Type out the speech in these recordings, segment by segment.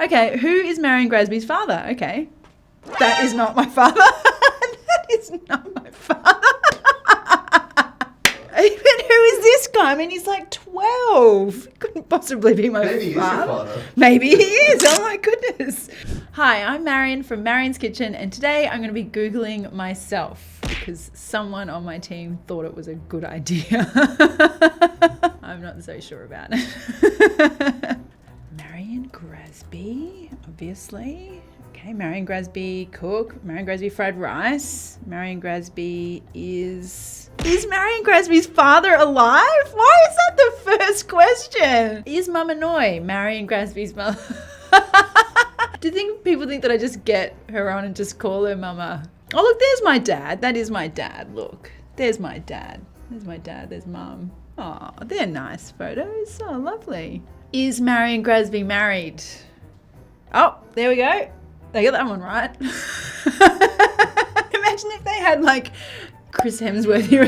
Okay, who is Marion Grasby's father? Okay. That is not my father. That is not my father. Even who is this guy? I mean, he's like 12. He couldn't possibly be my Maybe father. He is your father. Maybe he is. Oh my goodness. Hi, I'm Marion from Marion's Kitchen, and today I'm going to be Googling myself because someone on my team thought it was a good idea. I'm not so sure about it. Marion Grasby, obviously. Okay, Marion Grasby cook. Marion Grasby fried rice. Marion Grasby is Marion Grasby's father alive? Why is that the first question? Is Mama Noi Marion Grasby's mother? Do you think people think that I just get her on and just call her Mama? Oh, look, there's my dad. That is my dad. Look, there's my dad. There's my dad. There's Mum. Oh, they're nice photos. Oh, lovely. Is Marion Grasby married? Oh, there we go. They got that one right. Imagine if they had like Chris Hemsworth here.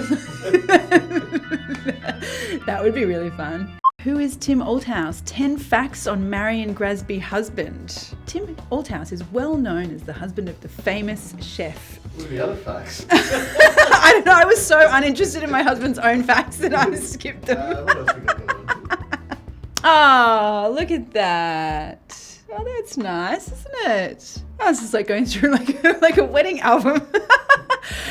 That would be really fun. Who is Tim Althouse? 10 facts on Marion Grasby husband. Tim Althouse is well known as the husband of the famous chef. What are the other facts? I don't know. I was so uninterested in my husband's own facts that I skipped them. What else we got going on? Oh, look at that. Oh, that's nice, isn't it? Oh, this is like going through like a wedding album.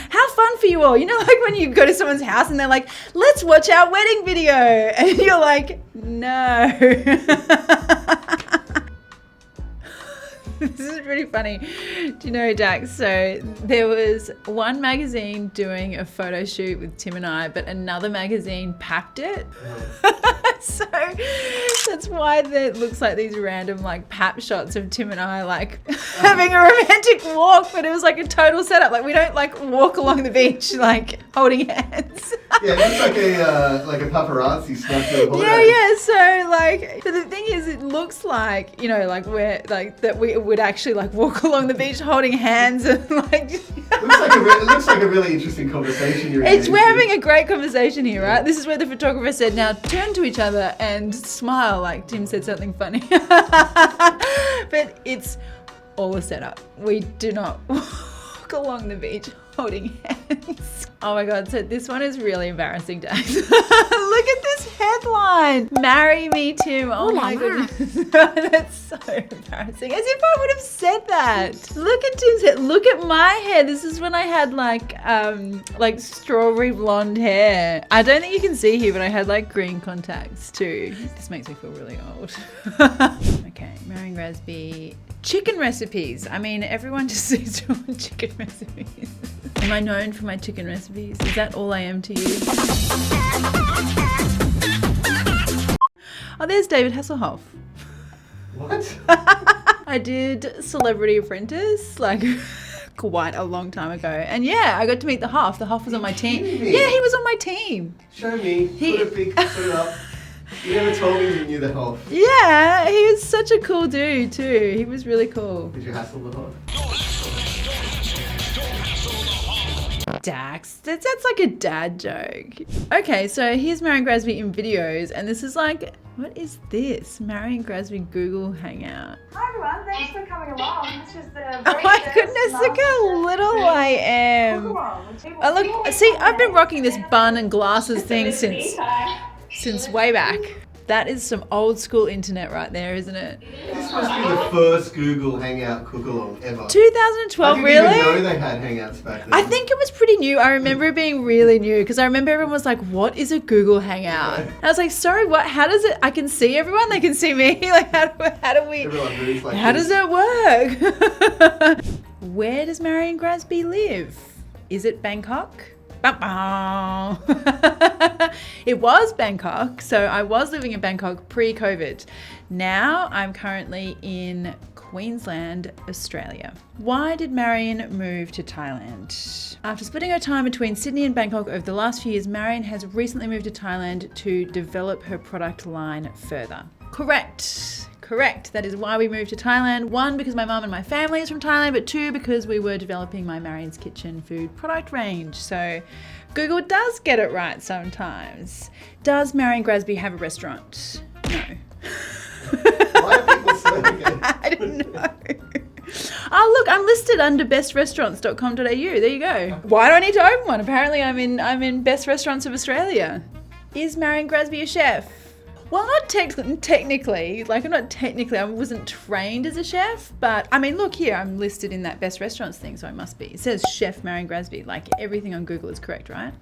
How fun for you all. You know, like when you go to someone's house and they're like, let's watch our wedding video. And you're like, no. This is pretty funny. Do you know, Dax? So there was one magazine doing a photo shoot with Tim and I, but another magazine papped it. So that's why it looks like these random like pap shots of Tim and I like having a romantic walk, but it was like a total setup. Like we don't like walk along the beach like holding hands. Yeah, it looks like a paparazzi snuck to the Yeah. So like, but the thing is, it looks like, you know, like we're like that we would actually like walk along the beach holding hands and like. It looks like a really interesting conversation you're in. We're having a great conversation here, right? This is where the photographer said, now turn to each other and smile like Tim said something funny. But it's all a setup. We do not walk along the beach holding hands. Oh my God, so this one is really embarrassing, Dax. Look at this headline. Marry me, Tim. Oh my goodness. That's so embarrassing. As if I would have said that. Look at Tim's head. Look at my hair. This is when I had like strawberry blonde hair. I don't think you can see here, but I had like green contacts too. This makes me feel really old. Okay, Marion Grasby. Chicken recipes. I mean, everyone just seems to want chicken recipes. Am I known for my chicken recipes? Is that all I am to you? Oh, there's David Hasselhoff. What? I did Celebrity Apprentice like quite a long time ago. And yeah, I got to meet the Hoff. The Hoff was on my team. Yeah, he was on my team. Show me. Put a big foot up. You never told me you knew the Hoff. Yeah, he was such a cool dude too. He was really cool. Did you hassle the Hoff? Dax, that's like a dad joke. Okay, so here's Marion Grasby in videos, and this is like, what is this? Marion Grasby Google Hangout. Hi everyone, thanks for coming along. This is the Oh my goodness, look how little I am. Oh look, see, I've been rocking this bun and glasses thing since way back. That is some old school internet right there, isn't it? This must be the first Google Hangout cook-along ever. 2012, I really? didn't even know they had Hangouts back then. I think it was pretty new. I remember it being really new because I remember everyone was like, what is a Google Hangout? And I was like, sorry, what? How does it? I can see everyone. They can see me. Like, how do we? Everyone moves like How this. does it work? Where does Marion Grasby live? Is it Bangkok? It was Bangkok, so I was living in Bangkok pre-COVID. Now I'm currently in Queensland, Australia. Why did Marion move to Thailand? After splitting her time between Sydney and Bangkok over the last few years, Marion has recently moved to Thailand to develop her product line further. Correct. That is why we moved to Thailand. 1, because my mum and my family is from Thailand, but 2, because we were developing my Marion's Kitchen food product range. So Google does get it right sometimes. Does Marion Grasby have a restaurant? No. Why are people I didn't know. Oh, look, I'm listed under bestrestaurants.com.au. There you go. Why do I need to open one? Apparently I'm in Best Restaurants of Australia. Is Marion Grasby a chef? Well, not technically. Like, I wasn't trained as a chef, but I mean, look here, I'm listed in that Best Restaurants thing, so I must be. It says Chef Marion Grasby. Like, everything on Google is correct, right?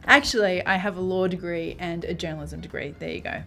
Actually, I have a law degree and a journalism degree. There you go.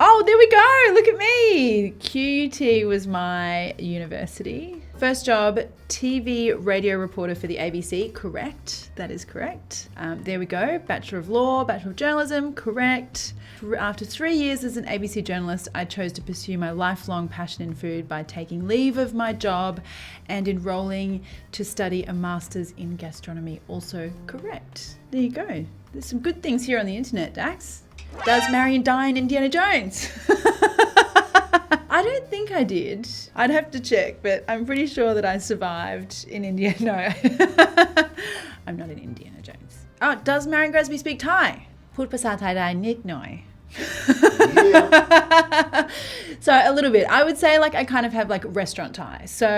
Oh, there we go. Look at me. QUT was my university. First job, TV radio reporter for the ABC. Correct. That is correct. There we go. Bachelor of Law, Bachelor of Journalism. Correct. After 3 years as an ABC journalist, I chose to pursue my lifelong passion in food by taking leave of my job and enrolling to study a master's in gastronomy. Also correct. There you go. There's some good things here on the internet, Dax. Does Marion die in Indiana Jones? I don't think I did. I'd have to check, but I'm pretty sure that I survived in Indiana. No, I'm not in Indiana Jones. Oh, does Marion Grasby speak Thai? พูดภาษาไทยได้นิดหน่อย Yeah. So a little bit. I would say like I kind of have like restaurant Thai. So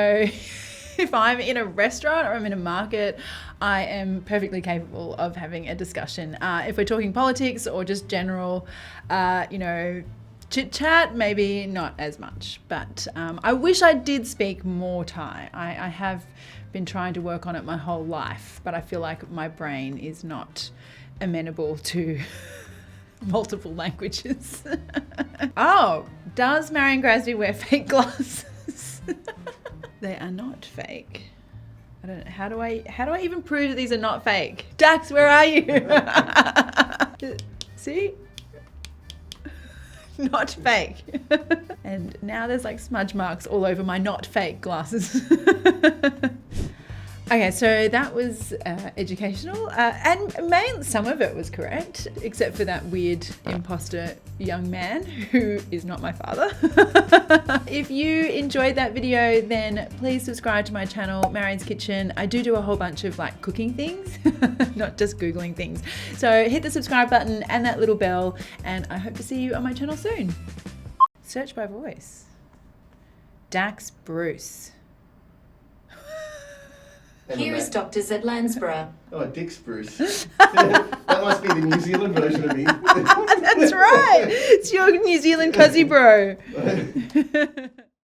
if I'm in a restaurant or I'm in a market, I am perfectly capable of having a discussion. If we're talking politics or just general, chit chat, maybe not as much. But I wish I did speak more Thai. I have been trying to work on it my whole life, but I feel like my brain is not amenable to multiple languages. Oh, does Marion Grasby wear fake glasses? They are not fake. I don't know. How do I even prove that these are not fake? Dax, where are you? See? Not fake. And now there's like smudge marks all over my not fake glasses. Okay, so that was educational, and some of it was correct, except for that weird imposter young man who is not my father. If you enjoyed that video, then please subscribe to my channel, Marion's Kitchen. I do a whole bunch of like cooking things, not just Googling things. So hit the subscribe button and that little bell, and I hope to see you on my channel soon. Search by voice. Dax Bruce. Here is Dr. Z. Lansborough. Oh, Dick Spruce. That must be the New Zealand version of me. That's right. It's your New Zealand cuzzy bro.